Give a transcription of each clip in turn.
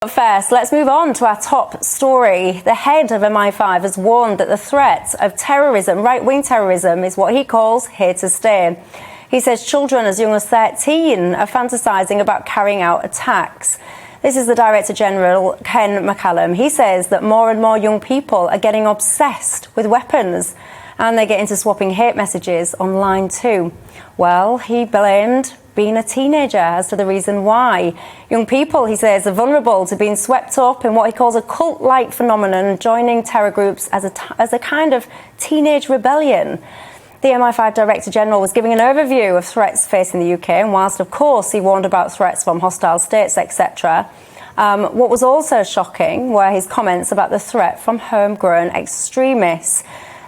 But first, let's move on to our top story. The head of MI5 has warned that the threat of terrorism, right-wing terrorism, is what he calls here to stay. He says children as young as 13 are fantasising about carrying out attacks. This is the Director General, Ken McCallum. He says that more and more young people are getting obsessed with weapons and they get into swapping hate messages online too. Well, he blamed being a teenager as to the reason why. Young people, he says, are vulnerable to being swept up in what he calls a cult-like phenomenon, joining terror groups as a kind of teenage rebellion. The MI5 Director General was giving an overview of threats facing the UK, and whilst, of course, he warned about threats from hostile states, etc., what was also shocking were his comments about the threat from homegrown extremists.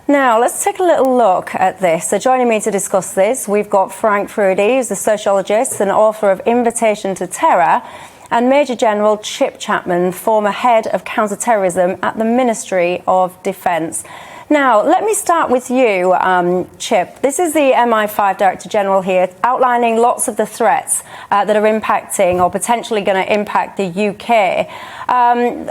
Now, let's take a little look at this. So joining me to discuss this, we've got Frank Fruity, who's a sociologist and author of Invitation to Terror, and Major General Chip Chapman, former head of counter-terrorism at the Ministry of Defence. Now, let me start with you, Chip. This is the MI5 Director General here, outlining lots of the threats that are impacting or potentially going to impact the UK.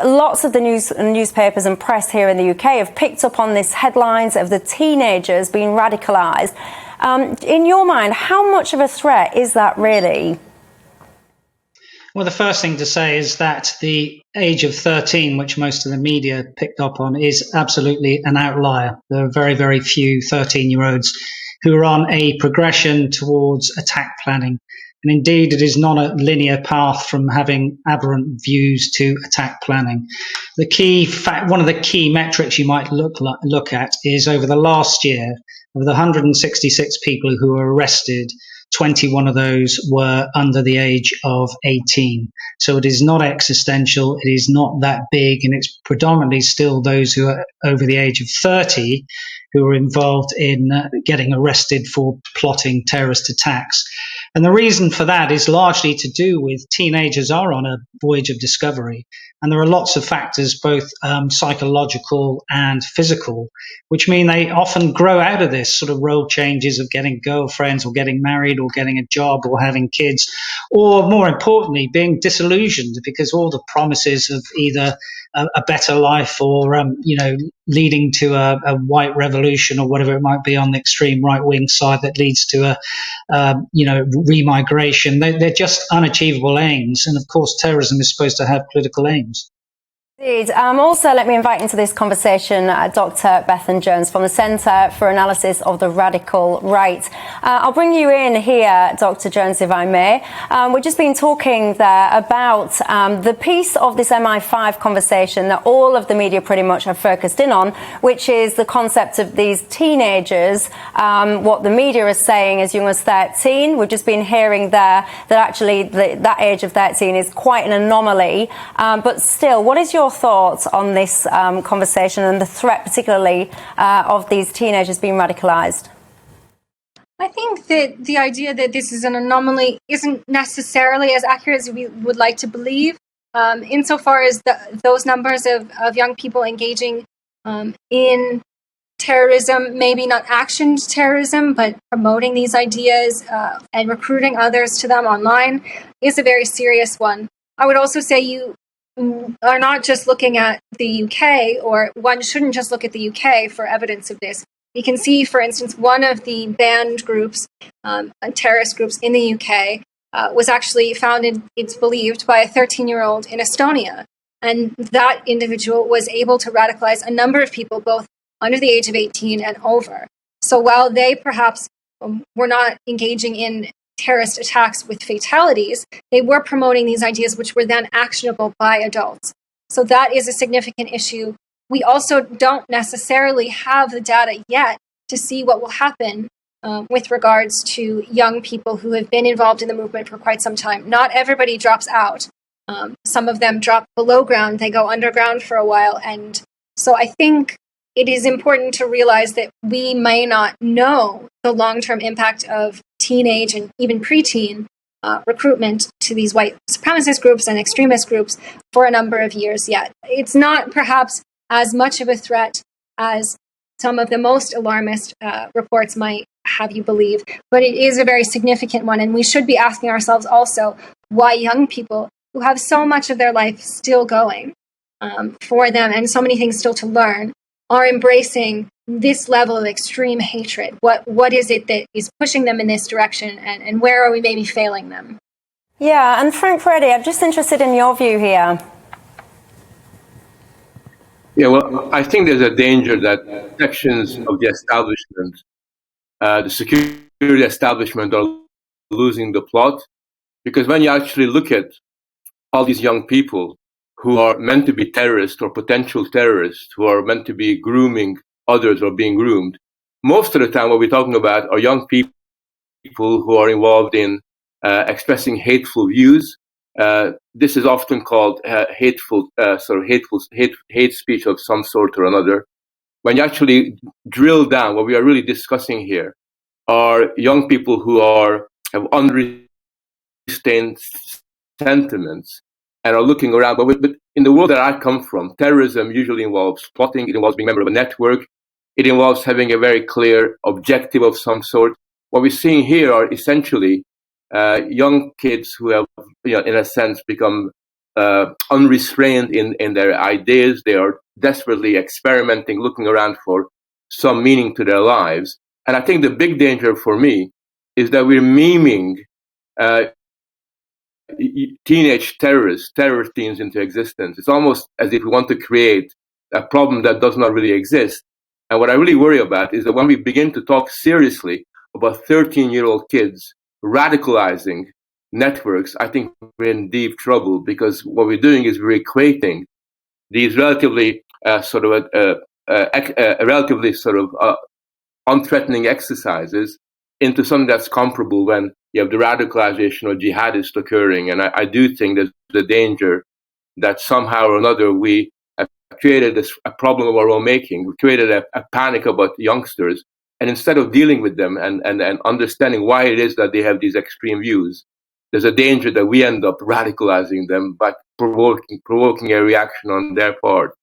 Lots of the newspapers and press here in the UK have picked up on these headlines of the teenagers being radicalised. In your mind, how much of a threat is that really? Well, the first thing to say is that the age of 13, which most of the media picked up on, is absolutely an outlier. There are very, very few 13-year-olds who are on a progression towards attack planning. And indeed, it is not a linear path from having aberrant views to attack planning. The key one of the key metrics you might look at is over the last year, of the 166 people who were arrested, 21 of those were under the age of 18. So it is not existential, it is not that big, and it's predominantly still those who are over the age of 30 who are involved in getting arrested for plotting terrorist attacks. And the reason for that is largely to do with teenagers are on a voyage of discovery. And there are lots of factors, both psychological and physical, which mean they often grow out of this sort of role changes of getting girlfriends or getting married or getting a job or having kids, or more importantly, being disillusioned because all the promises of either a better life or, leading to a white revolution or whatever it might be on the extreme right-wing side that leads to remigration. They're just unachievable aims. And of course, terrorism is supposed to have political aims. Indeed. Also, let me invite into this conversation Dr. Bethan Jones from the Centre for Analysis of the Radical Right. I'll bring you in here, Dr. Jones, if I may. We've just been talking there about the piece of this MI5 conversation that all of the media pretty much have focused in on, which is the concept of these teenagers, what the media is saying as young as 13. We've just been hearing there that actually that age of 13 is quite an anomaly. But still, what is your thoughts on this conversation and the threat particularly of these teenagers being radicalised? I think that the idea that this is an anomaly isn't necessarily as accurate as we would like to believe, insofar as those numbers of young people engaging in terrorism, maybe not actioned terrorism, but promoting these ideas and recruiting others to them online, is a very serious one. I would also say you are not just looking at the UK, or one shouldn't just look at the UK for evidence of this. We can see, for instance, one of the banned groups, terrorist groups in the UK, was actually founded, it's believed, by a 13-year-old in Estonia. And that individual was able to radicalize a number of people, both under the age of 18 and over. So while they perhaps were not engaging in terrorist attacks with fatalities, they were promoting these ideas which were then actionable by adults. So that is a significant issue. We also don't necessarily have the data yet to see what will happen with regards to young people who have been involved in the movement for quite some time. Not everybody drops out. Some of them drop below ground, they go underground for a while. And so I think it is important to realize that we may not know the long-term impact of teenage and even preteen recruitment to these white supremacist groups and extremist groups for a number of years yet. It's not perhaps as much of a threat as some of the most alarmist reports might have you believe, but it is a very significant one, and we should be asking ourselves also why young people who have so much of their life still going for them and so many things still to learn, are embracing this level of extreme hatred? What is it that is pushing them in this direction, and where are we maybe failing them? Yeah, and Frank Freddy, I'm just interested in your view here. Yeah, well, I think there's a danger that sections of the establishment, the security establishment, are losing the plot. Because when you actually look at all these young people who are meant to be terrorists or potential terrorists, who are meant to be grooming others or being groomed, most of the time what we're talking about are young people who are involved in expressing hateful views. This is often called hate speech of some sort or another. When you actually drill down, what we are really discussing here are young people who have unrestrained sentiments and are looking around. But in the world that I come from, terrorism usually involves plotting. It involves being a member of a network. It involves having a very clear objective of some sort. What we're seeing here are essentially young kids who have, in a sense, become unrestrained in their ideas. They are desperately experimenting, looking around for some meaning to their lives. And I think the big danger for me is that we're memeing teenage terror teens into existence. It's almost as if we want to create a problem that does not really exist. And what I really worry about is that when we begin to talk seriously about 13-year-old kids radicalizing networks, I think we're in deep trouble, because what we're doing is we're equating these relatively unthreatening exercises into something that's comparable when you have the radicalization of jihadists occurring. And I do think there's the danger that somehow or another we have created a problem of our own making. We created a panic about youngsters. And instead of dealing with them and understanding why it is that they have these extreme views, there's a danger that we end up radicalizing them by provoking a reaction on their part.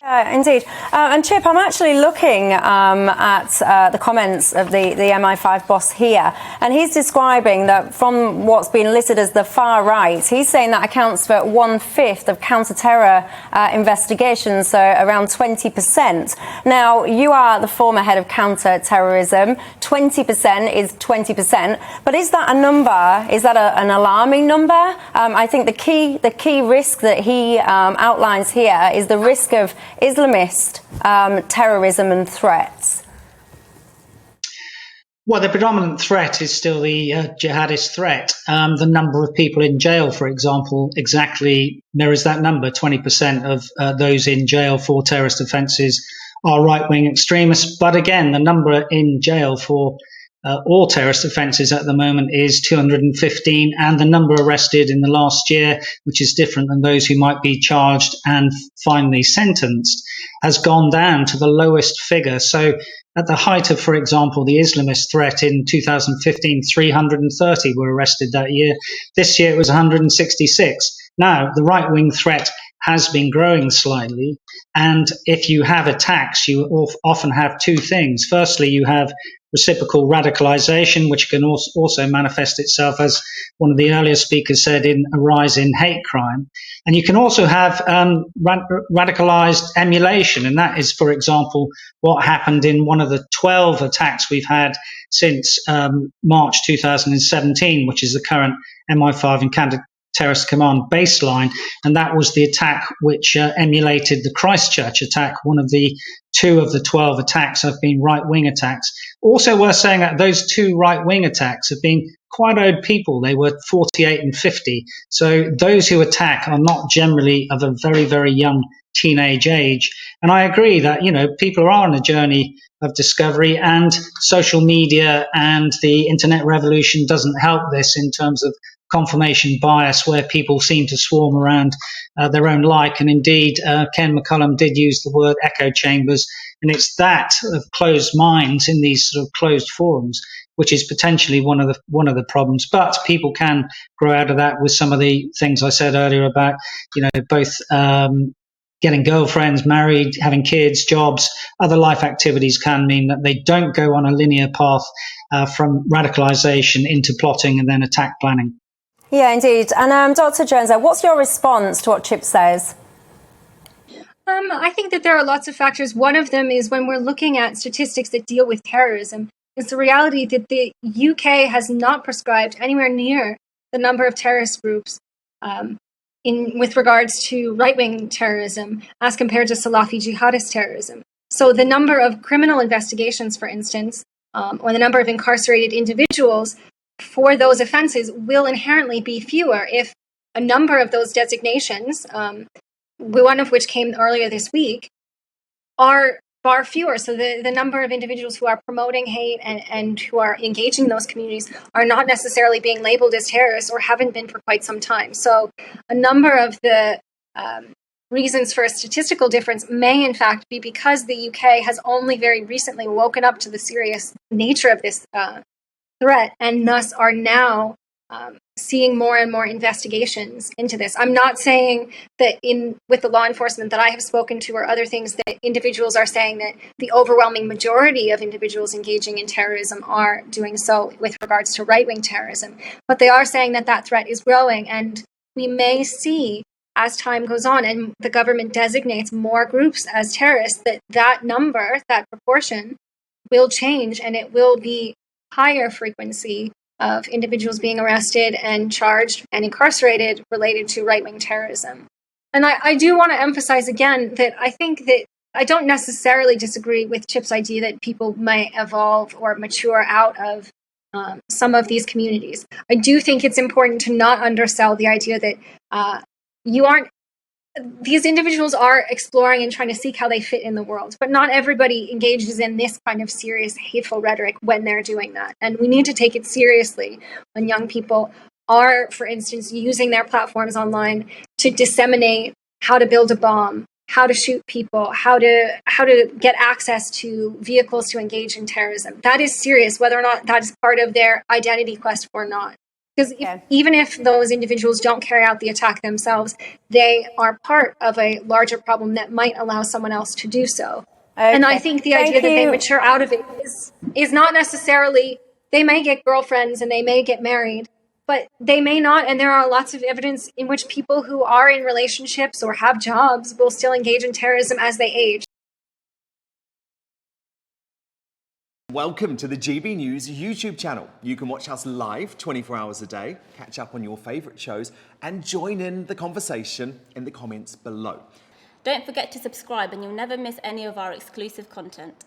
Indeed. And Chip, I'm actually looking at the comments of the MI5 boss here, and he's describing that from what's been listed as the far right, he's saying that accounts for 1/5 of counter-terror investigations, so around 20%. Now, you are the former head of counter-terrorism. 20% is 20%, but is that a number? Is that an alarming number? I think the key risk that he outlines here is the risk of Islamist terrorism and threats. Well, the predominant threat is still the jihadist threat. The number of people in jail, for example, exactly mirrors that number. 20% of those in jail for terrorist offences are right-wing extremists. But again, the number in jail for all terrorist offences at the moment is 215, and the number arrested in the last year, which is different than those who might be charged and finally sentenced, has gone down to the lowest figure. So at the height of, for example, the Islamist threat in 2015, 330 were arrested that year. This year it was 166. Now, the right-wing threat has been growing slightly, and if you have attacks, you often have two things. Firstly, you have reciprocal radicalization, which can also manifest itself, as one of the earlier speakers said, in a rise in hate crime. And you can also have radicalized emulation, and that is, for example, what happened in one of the 12 attacks we've had since March 2017, which is the current MI5 and Counter-Terrorist Command baseline, and that was the attack which emulated the Christchurch attack. Two of the 12 attacks have been right-wing attacks. Also worth saying that those two right-wing attacks have been quite old people. They were 48 and 50. So those who attack are not generally of a very, very young teenage age. And I agree that, people are on a journey of discovery, and social media and the internet revolution doesn't help this in terms of confirmation bias, where people seem to swarm around their own like. And indeed, Ken McCallum did use the word echo chambers, and it's that of closed minds in these sort of closed forums, which is potentially one of the problems. But people can grow out of that with some of the things I said earlier about, both getting girlfriends, married, having kids, jobs, other life activities can mean that they don't go on a linear path from radicalization into plotting and then attack planning. Yeah, indeed. And Dr. Jones, what's your response to what Chip says? I think that there are lots of factors. One of them is when we're looking at statistics that deal with terrorism, it's the reality that the UK has not prescribed anywhere near the number of terrorist groups with regards to right-wing terrorism as compared to Salafi jihadist terrorism. So the number of criminal investigations, for instance, or the number of incarcerated individuals for those offenses will inherently be fewer if a number of those designations, one of which came earlier this week, are far fewer. So the number of individuals who are promoting hate and who are engaging in those communities are not necessarily being labeled as terrorists or haven't been for quite some time. So a number of the reasons for a statistical difference may in fact be because the UK has only very recently woken up to the serious nature of this threat and thus are now seeing more and more investigations into this. I'm not saying that with the law enforcement that I have spoken to or other things that individuals are saying that the overwhelming majority of individuals engaging in terrorism are doing so with regards to right-wing terrorism. But they are saying that that threat is growing, and we may see as time goes on and the government designates more groups as terrorists that number, that proportion will change, and it will be higher frequency of individuals being arrested and charged and incarcerated related to right-wing terrorism. And I do want to emphasize again that I think that I don't necessarily disagree with Chip's idea that people might evolve or mature out of some of these communities. I do think it's important to not undersell the idea that these individuals are exploring and trying to seek how they fit in the world, but not everybody engages in this kind of serious, hateful rhetoric when they're doing that. And we need to take it seriously when young people are, for instance, using their platforms online to disseminate how to build a bomb, how to shoot people, how to get access to vehicles to engage in terrorism. That is serious, whether or not that is part of their identity quest or not. Because even if those individuals don't carry out the attack themselves, they are part of a larger problem that might allow someone else to do so. Okay. And I think the idea that they mature out of it is not necessarily, they may get girlfriends and they may get married, but they may not. And there are lots of evidence in which people who are in relationships or have jobs will still engage in terrorism as they age. Welcome to the GB News YouTube channel. You can watch us live 24 hours a day, catch up on your favourite shows, and join in the conversation in the comments below. Don't forget to subscribe and you'll never miss any of our exclusive content.